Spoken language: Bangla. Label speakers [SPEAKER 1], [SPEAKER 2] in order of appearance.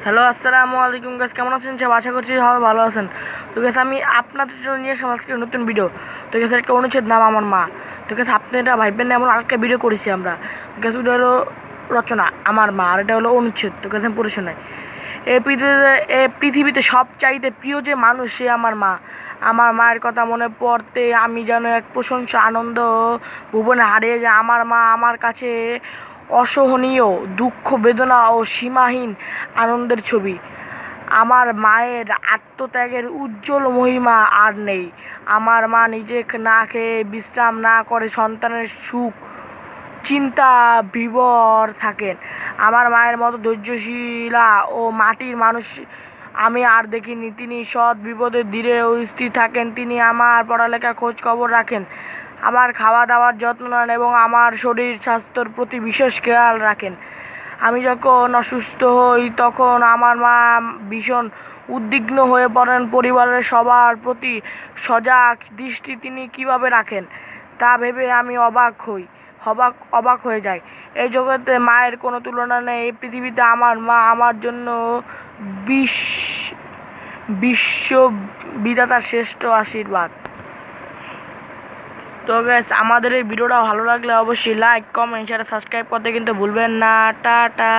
[SPEAKER 1] হ্যালো, আসসালামু আলাইকুম গাইস, কেমন আছেন সব? আশা করছি সবাই ভালো আছেন। তো গাইস, আমি আপনাদের জন্য নিয়ে আসলাম আজকে নতুন ভিডিও। তো গাইস, একটা অনুচ্ছেদ নাম আমার মা। তো গাইস, আপনারা ভাববেন না এমন আরেকটা ভিডিও করেছি আমরা। তো গাইস, ওটা হলো রচনা আমার মা, আর এটা হলো অনুচ্ছেদ। তো গাইস, আমি পড়ে শোনাই। এই পৃথিবীতে সবচাইতে প্রিয় যে মানুষ, সে আমার মা। আমার মায়ের কথা মনে পড়তে আমি যেন এক প্রশংসা আনন্দ ভুবনে হারিয়ে যায়। আমার মা আমার কাছে অসহনীয় দুঃখ, বেদনা ও সীমাহীন আনন্দের ছবি। আমার মায়ের আত্মত্যাগের উজ্জ্বল মহিমা আর নেই। আমার মা নিজে না খেয়ে বিশ্রাম না করে সন্তানের সুখ চিন্তা বিভোর থাকেন। আমার মায়ের মতো ধৈর্যশীলা ও মাটির মানুষ আমি আর দেখিনি। তিনি সৎ বিপদে ধীরে ও স্থির থাকেন। তিনি আমার পড়ালেখা খোঁজ খবর রাখেন, আমার খাওয়া দাওয়ার যত্ন নেন এবং আমার শরীর স্বাস্থ্যর প্রতি বিশেষ খেয়াল রাখেন। আমি যখন অসুস্থ হই তখন আমার মা ভীষণ উদ্বিগ্ন হয়ে পড়েন। পরিবারের সবার প্রতি সজাগ দৃষ্টি তিনি কীভাবে রাখেন তা ভেবে আমি অবাক হয়ে যাই। এই জগতে মায়ের কোনো তুলনা নেই। এই পৃথিবীতে আমার মা আমার জন্য বিশ্ববিধাতার শ্রেষ্ঠ আশীর্বাদ। তো গ্যাস, আমাদের এই ভিডিওটা ভালো লাগলে অবশ্যই লাইক, কমেন্ট, শেয়ার, সাবস্ক্রাইব করতে কিন্তু ভুলবেন না। টাটা।